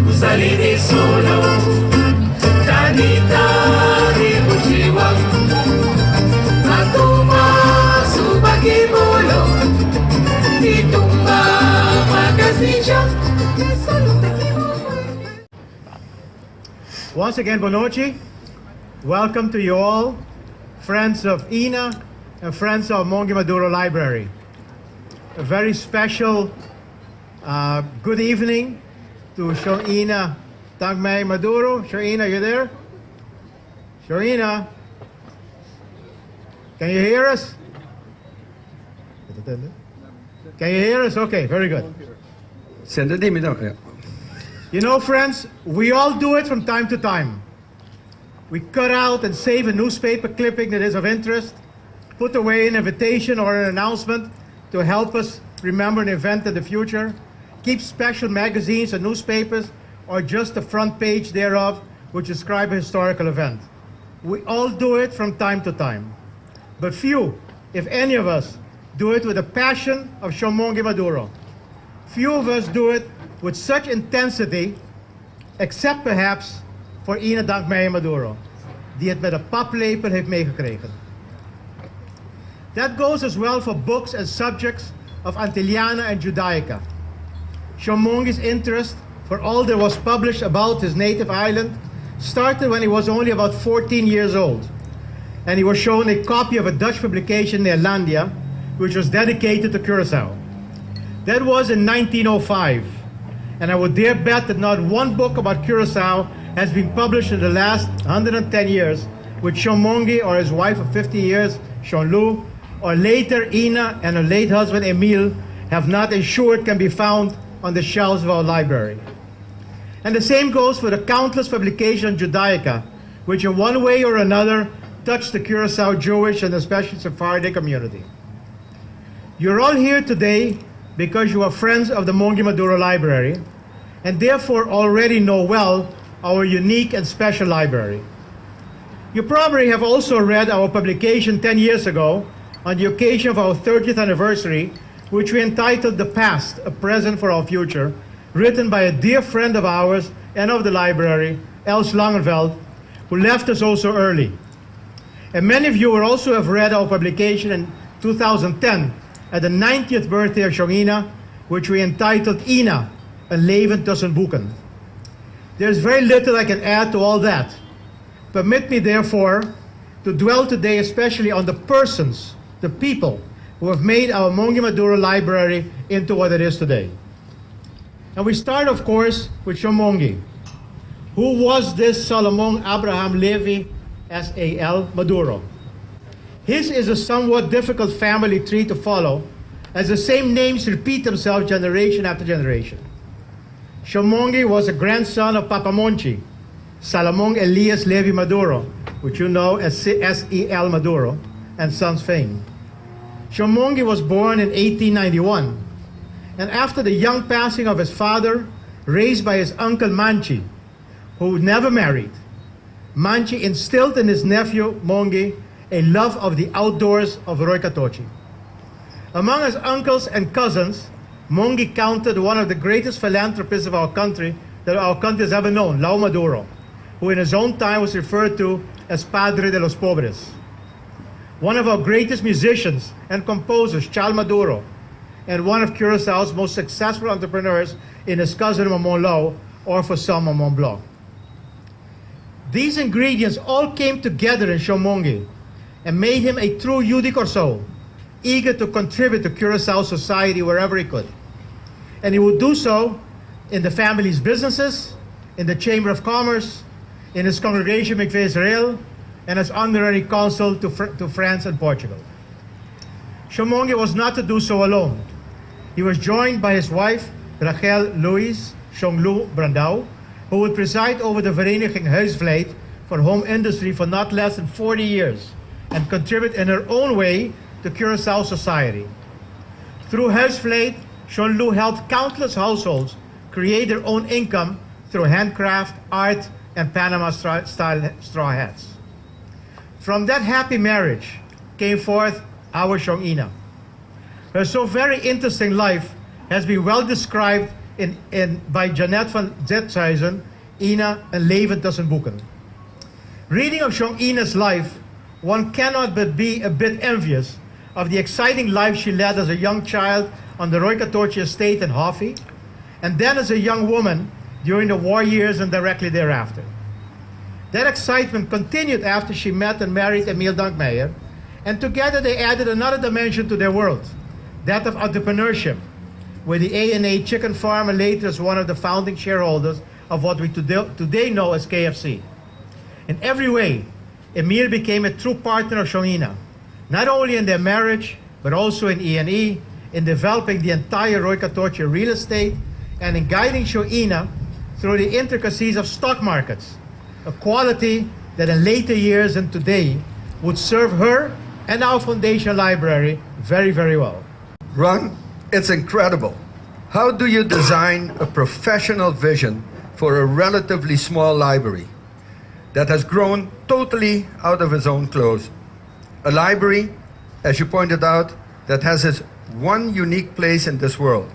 Usalini solo Danita Ribujiwang Matuma Subagimulo Itumba Magazine. Once again, Bonochi, welcome to you all, friends of Ina and friends of Mongui Maduro Library. A very special good evening to Shoina Mongui Maduro. Shoina, you there? Shoina, can you hear us? Can you hear us? Okay, very good. You know, friends, we all do it from time to time. We cut out and save a newspaper clipping that is of interest, put away an invitation or an announcement to help us remember an event in the future, keep special magazines and newspapers, or just the front page thereof, which describe a historical event. We all do it from time to time. But few, if any of us, do it with the passion of Mongui Maduro. Few of us do it with such intensity, except perhaps voor Ina Mongui Maduro, die het met een paplepel heeft meegekregen. That goes as well for books and subjects of Antiliana and Judaica. Mongui's interest for all that was published about his native island started when he was only about 14 years old, and he was shown a copy of a Dutch publication, Neerlandia, which was dedicated to Curaçao. That was in 1905. And I would dare bet that not one book about Curaçao has been published in the last 110 years, with Mongui or his wife of 50 years, Lu, or later Ina and her late husband Emile have not ensured can be found on the shelves of our library. And the same goes for the countless publications on Judaica, which in one way or another touched the Curaçao Jewish and especially Sephardic community. You're all here today because you are friends of the Mongui Maduro Library, and therefore already know well our unique and special library. You probably have also read our publication 10 years ago on the occasion of our 30th anniversary, which we entitled The Past, a Present for Our Future, written by a dear friend of ours and of the library, Els Langenveld, who left us also early. And many of you will also have read our publication in 2010 at the 90th birthday of Ina, which we entitled Ina, Een Leven Tussen Boeken. There's very little I can add to all that. Permit me, therefore, to dwell today especially on the persons, the people, who have made our Mongui Maduro Library into what it is today. And we start, of course, with Mongui. Who was this Solomon Abraham Levi S.A.L. Maduro? His is a somewhat difficult family tree to follow, as the same names repeat themselves generation after generation. Mongui was a grandson of Papa Monchi, Salomon Elias Levi Maduro, which you know as S.E.L. Maduro, and sons fame. Mongui was born in 1891, and after the young passing of his father, raised by his uncle Manchi, who never married, Manchi instilled in his nephew Mongui a love of the outdoors of Roy Katochi. Among his uncles and cousins, Mongui counted one of the greatest philanthropists of our country that our country has ever known, Lau Maduro, who in his own time was referred to as Padre de los Pobres. One of our greatest musicians and composers, Chal Maduro, and one of Curaçao's most successful entrepreneurs in his cousin Mamon Lau, or for some Mamon Blanc. These ingredients all came together in Mongui and made him a true Judy Corso, eager to contribute to Curaçao society wherever he could. And he would do so in the family's businesses, in the Chamber of Commerce, in his congregation Mikveh Israel, and as honorary consul to France and Portugal. Mongui was not to do so alone. He was joined by his wife, Rachel Louise Shonglu Brandau, who would preside over the Vereniging Huisvleet for home industry for not less than 40 years and contribute in her own way to Curaçao society. Through Huisvleet, Shonglu helped countless households create their own income through handcraft, art, and Panama-style straw hats. From that happy marriage came forth our Ina. Her so very interesting life has been well described by Jeannette van Zetzhuizen, Ina, and Leven tussen boeken. Reading of Chong Ina's life, one cannot but be a bit envious of the exciting life she led as a young child on the Roy Katorchi estate in Hofi, and then as a young woman during the war years and directly thereafter. That excitement continued after she met and married Emil Dankmeijer, and together they added another dimension to their world, that of entrepreneurship, where the A&A chicken farm and later as one of the founding shareholders of what we today know as KFC. In every way, Emil became a true partner of Chong Ina, not only in their marriage, but also in E&E, in developing the entire Roy Katorchi real estate, and in guiding Chong Ina through the intricacies of stock markets, a quality that in later years and today would serve her and our foundation library very, very well. Ron, it's incredible. How do you design a professional vision for a relatively small library that has grown totally out of its own clothes? A library, as you pointed out, that has its one unique place in this world.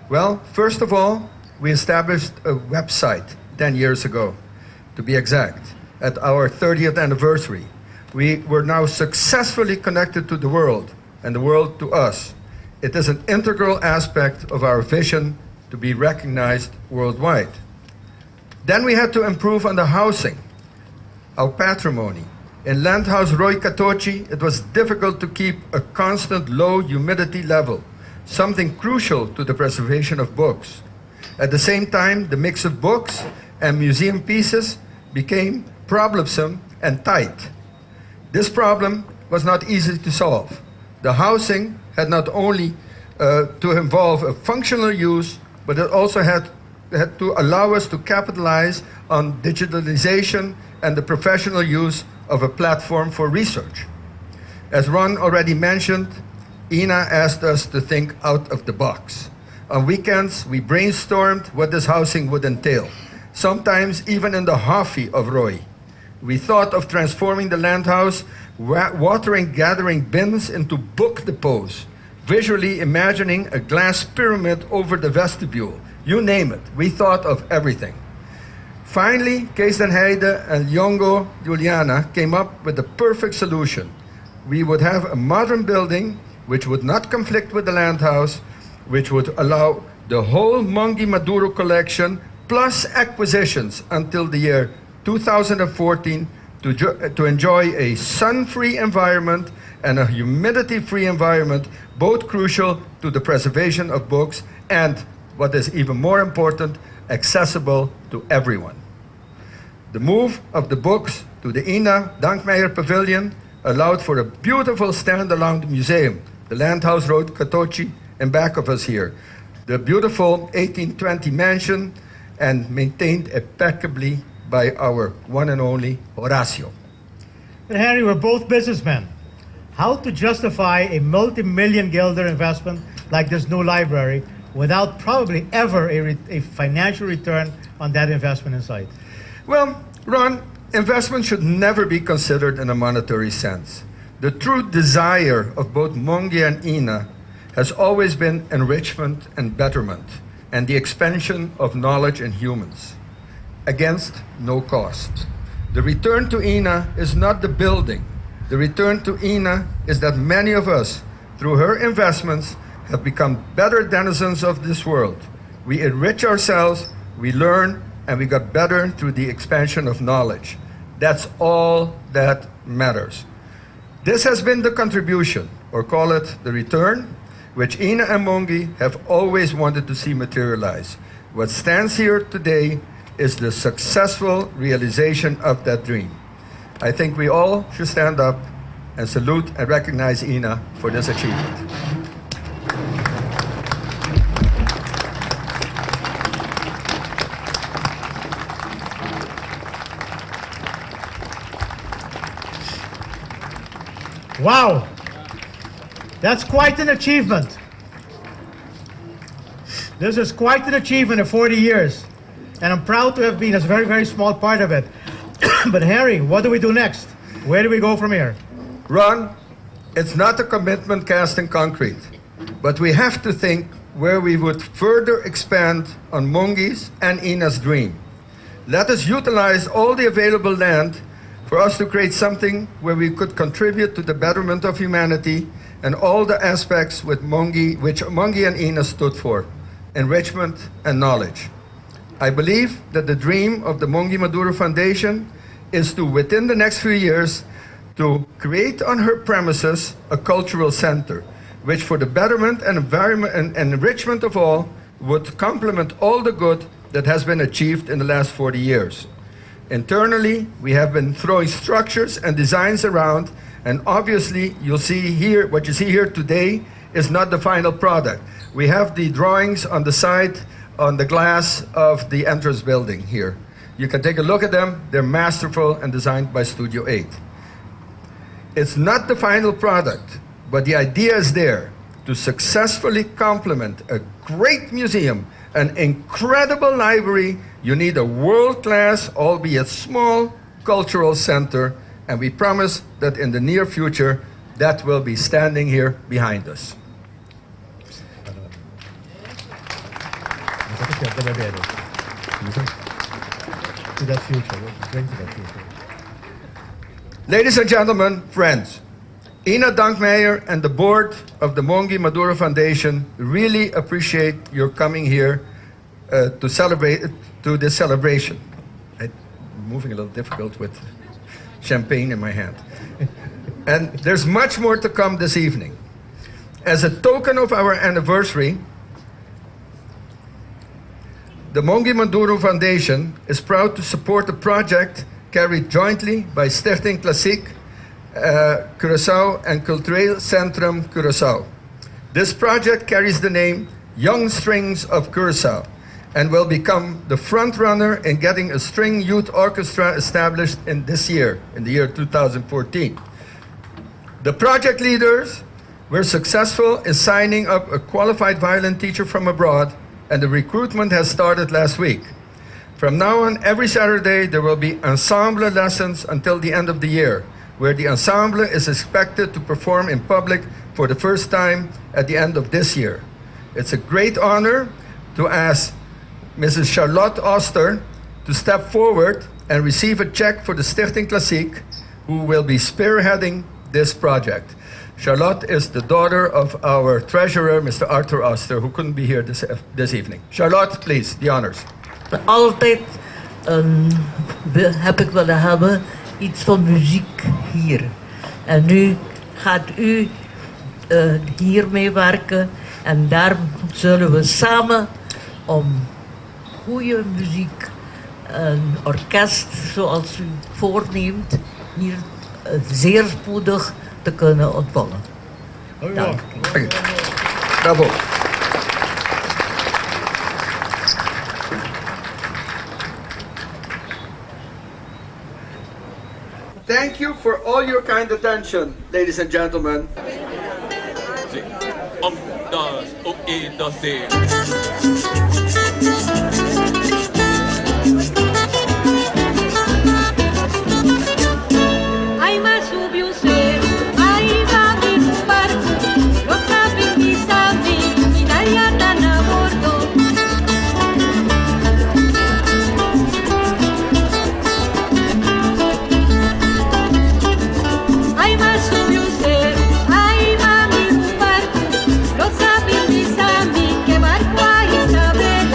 Well, first of all, we established a website 10 years ago, to be exact, at our 30th anniversary. We were now successfully connected to the world, and the world to us. It is an integral aspect of our vision to be recognized worldwide. Then we had to improve on the housing, our patrimony. In Landhaus Roy Katorchi, it was difficult to keep a constant low humidity level, something crucial to the preservation of books. At the same time, the mix of books and museum pieces became problemsome and tight. This problem was not easy to solve. The housing had not only to involve a functional use, but it also had to allow us to capitalize on digitalization and the professional use of a platform for research. As Ron already mentioned, Ina asked us to think out of the box. On weekends, we brainstormed what this housing would entail, sometimes even in the Hofi of Roy. We thought of transforming the Landhaus, watering gathering bins into book depots, visually imagining a glass pyramid over the vestibule. You name it, we thought of everything. Finally, Kees den Heide and Yongo Juliana came up with the perfect solution. We would have a modern building which would not conflict with the Landhaus, which would allow the whole Mongui Maduro collection plus acquisitions until the year 2014 to enjoy a sun-free environment and a humidity-free environment, both crucial to the preservation of books and, what is even more important, accessible to everyone. The move of the books to the Ina Dankmeijer Pavilion allowed for a beautiful standalone museum, the Landhaus Road Katorchi, in back of us here. The beautiful 1820 mansion, and maintained impeccably by our one and only Horacio. But Harry, we're both businessmen. How to justify a multi-million guilder investment like this new library without probably ever a financial return on that investment in sight? Well, Ron, investment should never be considered in a monetary sense. The true desire of both Mongui and Ina has always been enrichment and betterment, and the expansion of knowledge in humans, against no cost. The return to Ina is not the building. The return to Ina is that many of us, through her investments, have become better denizens of this world. We enrich ourselves, we learn, and we got better through the expansion of knowledge. That's all that matters. This has been the contribution, or call it the return, which Ina and Mongui have always wanted to see materialize. What stands here today is the successful realization of that dream. I think we all should stand up and salute and recognize Ina for this achievement. Wow, that's quite an achievement. This is quite an achievement in 40 years, and I'm proud to have been a very, very small part of it. But Harry, what do we do next? Where do we go from here? Ron, it's not a commitment cast in concrete, but we have to think where we would further expand on Mongi's and Ina's dream. Let us utilize all the available land for us to create something where we could contribute to the betterment of humanity and all the aspects which Mongui and Ina stood for, enrichment and knowledge. I believe that the dream of the Mongui Maduro Foundation is to, within the next few years, to create on her premises a cultural center, which for the betterment and environment and enrichment of all would complement all the good that has been achieved in the last 40 years. Internally, we have been throwing structures and designs around, and obviously you'll see here, what you see here today is not the final product. We have the drawings on the side, on the glass of the entrance building here. You can take a look at them. They're masterful and designed by Studio 8. It's not the final product, but the idea is there to successfully complement a great museum, an incredible library. You need a world-class, albeit small, cultural center, and we promise that in the near future, that will be standing here behind us. To that future, bring to that future. Ladies and gentlemen, friends, Ina Dankmeijer and the board of the Mongui Maduro Foundation really appreciate your coming here to celebrate this celebration. I'm moving a little difficult with champagne in my hand. And there's much more to come this evening. As a token of our anniversary, the Mongui Maduro Foundation is proud to support a project carried jointly by Stichting Klassiek Curaçao and Cultureel Centrum Curaçao. This project carries the name Young Strings of Curaçao and will become the front runner in getting a string youth orchestra established in this year, in the year 2014. The project leaders were successful in signing up a qualified violin teacher from abroad, and the recruitment has started last week. From now on, every Saturday, there will be ensemble lessons until the end of the year, where the ensemble is expected to perform in public for the first time at the end of this year. It's a great honor to ask Mrs. Charlotte Oster to step forward and receive a check for the Stichting Klassiek, who will be spearheading this project. Charlotte is the daughter of our treasurer, Mr. Arthur Oster, who couldn't be here this evening. Charlotte, please, the honors. Altijd heb ik willen hebben iets van muziek hier. En nu gaat u hiermee werken en daar zullen we samen om goede muziek, een orkest zoals u voorneemt, hier zeer spoedig te kunnen ontvangen. Dank u. Bravo. Thank you for all your kind attention, ladies and gentlemen. Ay, mas subiu ser, aí vai no barco, lo sabe mis amigos, y nadie anda a bordo. Ay, mas subiu ser, aí vai no barco, lo sabe mis amigos, que barco hay saber.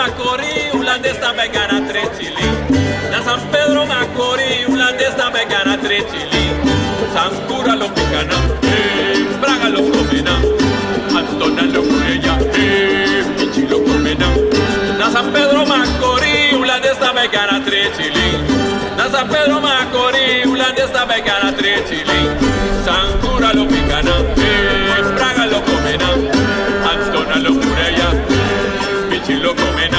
Macorís, holandesa vegana 3 chili. Na San Pedro Macorís, holandesa vegana 3 chili. San Cura lo picana, Braga lo comena. Antona lo curella, Michi lo comena. Na San Pedro Macorís, holandesa vegana 3 chili. Na San Pedro Macorís, holandesa vegana 3 chili. San Cura lo picana, Braga lo comena. Antona lo curella, Michi lo comena.